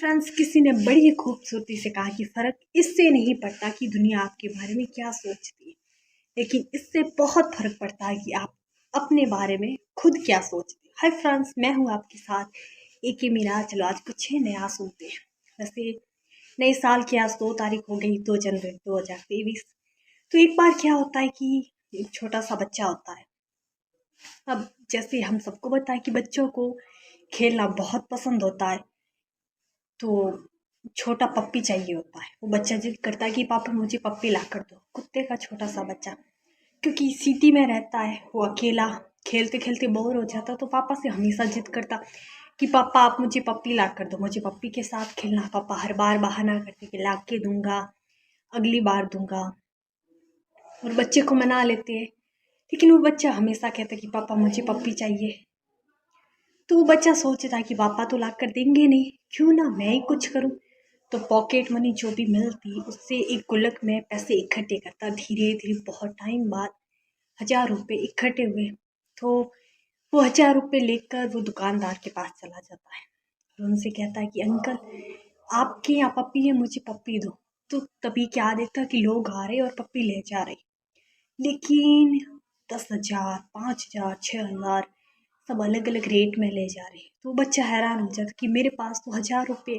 Friends, किसी ने बड़ी खूबसूरती से कहा कि फ़र्क इससे नहीं पड़ता कि दुनिया आपके बारे में क्या सोचती है, लेकिन इससे बहुत फ़र्क पड़ता है कि आप अपने बारे में खुद क्या सोचते हैं। हाय फ्रेंड्स, मैं हूँ आपके साथ एक मीरा। चलो आज कुछ नया सुनते हैं। वैसे नए साल की आज 2 तारीख हो गई, 2 जनवरी 2023। तो एक बार क्या होता है कि एक छोटा सा बच्चा होता है। अब जैसे हम सबको पता है कि बच्चों को खेलना बहुत पसंद होता है, तो छोटा पप्पी चाहिए होता है। वो बच्चा जिद करता है कि पापा मुझे पप्पी ला कर दो। कुत्ते का छोटा सा बच्चा, क्योंकि सिटी में रहता है, वो अकेला खेलते खेलते बोर हो जाता, तो पापा से हमेशा जिद करता कि पापा आप मुझे पप्पी ला कर दो, मुझे पप्पी के साथ खेलना। पापा हर बार बहाना करते कि ला के दूंगा, अगली बार दूंगा, और बच्चे को मना लेते हैं। लेकिन वो बच्चा हमेशा कहता कि पापा मुझे पप्पी चाहिए। तो वो बच्चा सोचता है कि पापा तो ला कर देंगे नहीं, क्यों ना मैं ही कुछ करूं। तो पॉकेट मनी जो भी मिलती उससे एक गुल्लक में पैसे इकट्ठे करता। धीरे धीरे बहुत टाइम बाद 1000 रुपये इकट्ठे हुए। तो वो 1000 रुपये लेकर वो दुकानदार के पास चला जाता है और उनसे कहता है कि अंकल, आपके यहाँ पप्पी है, मुझे पप्पी दो। तो तभी क्या देखता कि लोग आ रहे और पप्पी ले जा रहे, लेकिन 10,000, 5,000, 6,000 सब अलग अलग रेट में ले जा रहे हैं। तो बच्चा हैरान हो जाता कि मेरे पास तो 1000 रुपये,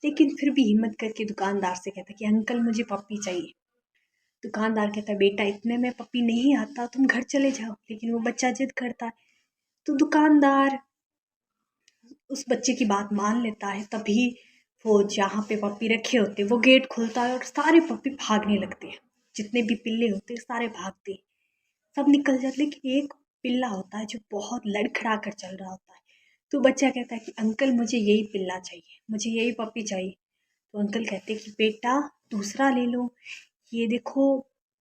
लेकिन फिर भी हिम्मत करके दुकानदार से कहता कि अंकल मुझे पप्पी चाहिए। दुकानदार कहता है बेटा इतने में पप्पी नहीं आता, तुम घर चले जाओ। लेकिन वो बच्चा जिद करता है, तो दुकानदार उस बच्चे की बात मान लेता है। तभी वो जहाँ पे पप्पी रखे होते वो गेट खुलता है और सारे पप्पी भागने लगते हैं। जितने भी पिल्ले होते हैं सारे भागते हैं, सब निकल जाते। लेकिन एक पिल्ला होता है जो बहुत लड़खड़ा कर चल रहा होता है। तो बच्चा कहता है कि अंकल मुझे यही पिल्ला चाहिए, मुझे यही पपी चाहिए। तो अंकल कहते हैं कि बेटा दूसरा ले लो, ये देखो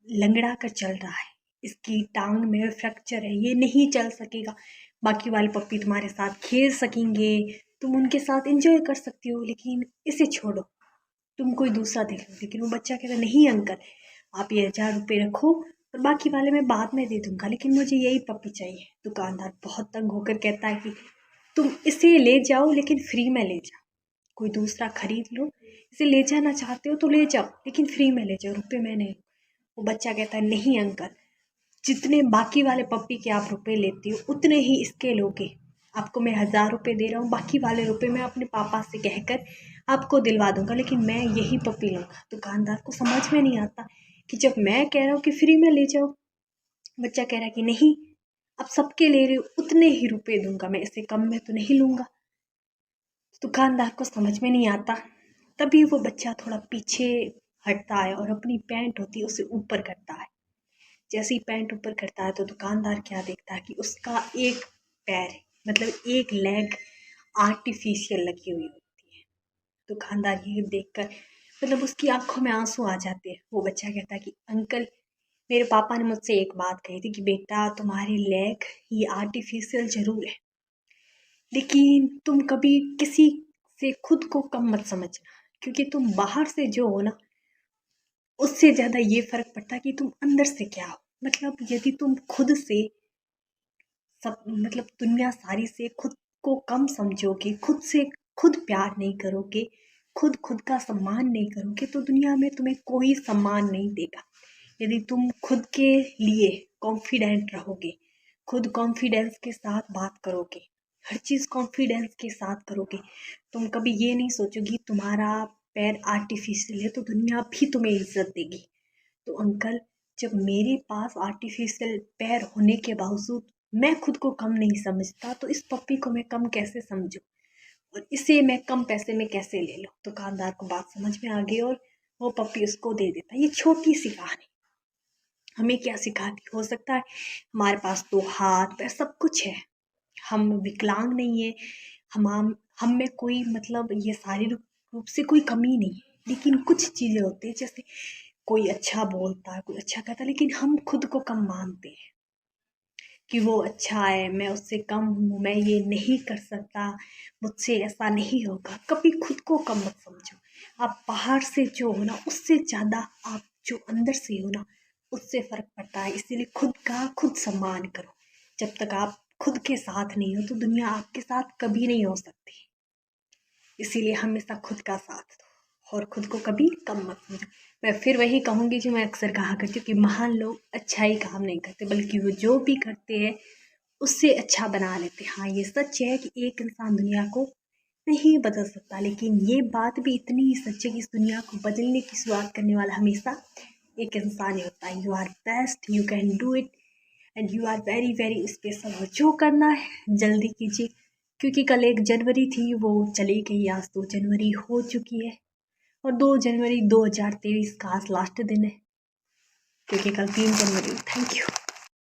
लंगड़ा कर चल रहा है, इसकी टांग में फ्रैक्चर है, ये नहीं चल सकेगा। बाकी वाले पप्पी तुम्हारे साथ खेल सकेंगे, तुम उनके साथ एंजॉय कर सकती हो, लेकिन इसे छोड़ो, तुम कोई दूसरा देख लो। लेकिन वो बच्चा कहता नहीं अंकल, आप ये 1000 रुपये रखो और बाकी वाले मैं बाद में दे दूंगा, लेकिन मुझे यही पपी चाहिए। दुकानदार बहुत तंग होकर कहता है कि तुम इसे ले जाओ, लेकिन फ्री में ले जाओ, कोई दूसरा खरीद लो। इसे ले जाना चाहते हो तो ले जाओ, लेकिन फ्री में ले जाओ, रुपये मैं नहीं। वो बच्चा कहता है नहीं अंकल, जितने बाकी वाले पप्पी के आप रुपए लेती हो उतने ही इसके लोगे। आपको मैं 1000 रुपये दे रहा हूँ, बाकी वाले रुपए मैं अपने पापा से कहकर आपको दिलवा दूंगा, लेकिन मैं यही पप्पी लूँगा। दुकानदार को समझ में नहीं आता कि जब मैं कह रहा हूँ कि फ्री में ले जाओ, बच्चा कह रहा है कि नहीं, अब सबके ले रहे हो उतने ही रुपए दूंगा मैं, इससे कम में तो नहीं लूँगा। दुकानदार को समझ में नहीं आता। तभी वो बच्चा थोड़ा पीछे हटता है और अपनी पैंट होती है उसे ऊपर करता है। जैसे ही पैंट ऊपर करता है तो दुकानदार क्या देखता है कि उसका एक पैर, मतलब एक लेग आर्टिफिशियल लगी हुई होती है। दुकानदार ये देखकर मतलब उसकी आंखों में आंसू आ जाते हैं। वो बच्चा कहता है कि अंकल, मेरे पापा ने मुझसे एक बात कही थी कि बेटा तुम्हारी लेग ये आर्टिफिशियल जरूर है, लेकिन तुम कभी किसी से खुद को कम मत समझना, क्योंकि तुम बाहर से जो हो ना, उससे ज़्यादा ये फ़र्क पड़ता है कि तुम अंदर से क्या हो। मतलब यदि तुम खुद से सब, मतलब दुनिया सारी से खुद को कम समझोगे, खुद से खुद प्यार नहीं करोगे, खुद का सम्मान नहीं करोगे, तो दुनिया में तुम्हें कोई सम्मान नहीं देगा। यदि तुम खुद के लिए कॉन्फिडेंट रहोगे, खुद कॉन्फिडेंस के साथ बात करोगे, हर चीज़ कॉन्फिडेंस के साथ करोगे, तुम कभी ये नहीं सोचोगी तुम्हारा पैर आर्टिफिशियल है, तो दुनिया भी तुम्हें इज्जत देगी। तो अंकल, जब मेरे पास आर्टिफिशियल पैर होने के बावजूद मैं खुद को कम नहीं समझता, तो इस पप्पी को मैं कम कैसे समझूं और इसे मैं कम पैसे में कैसे ले लूं। दुकानदार को बात समझ में आ गई और वो पप्पी उसको दे देता है। ये छोटी सी कहानी हमें क्या सिखाती, हो सकता है हमारे पास 2 हाथ पैर सब कुछ है, हम विकलांग नहीं है, हम में कोई मतलब ये शारीरिक रूप से कोई कमी नहीं है, लेकिन कुछ चीज़ें होती है, जैसे कोई अच्छा बोलता है, कोई अच्छा कहता है, लेकिन हम खुद को कम मानते हैं कि वो अच्छा है, मैं उससे कम हूँ, मैं ये नहीं कर सकता, मुझसे ऐसा नहीं होगा। कभी खुद को कम मत समझो। आप बाहर से जो हो ना, उससे ज़्यादा आप जो अंदर से हो ना, उससे फ़र्क पड़ता है। इसीलिए खुद का खुद सम्मान करो। जब तक आप खुद के साथ नहीं हो तो दुनिया आपके साथ कभी नहीं हो सकती। इसीलिए हमेशा खुद का साथ दो और खुद को कभी कम मत समझो। मैं फिर वही कहूँगी जो मैं अक्सर कहा करती हूँ कि महान लोग अच्छा ही काम नहीं करते, बल्कि वो जो भी करते हैं उससे अच्छा बना लेते हैं। हाँ, ये सच है कि एक इंसान दुनिया को नहीं बदल सकता, लेकिन ये बात भी इतनी ही सच है कि इस दुनिया को बदलने की शुरुआत करने वाला हमेशा एक इंसान ही होता है। You are best, you can do it and you are very very special. और जो करना है जल्दी कीजिए, क्योंकि कल 1 जनवरी थी, वो चली गई। आज 2 जनवरी हो चुकी है और 2 जनवरी 2023 का आज लास्ट दिन है, क्योंकि कल 3 जनवरी। Thank you.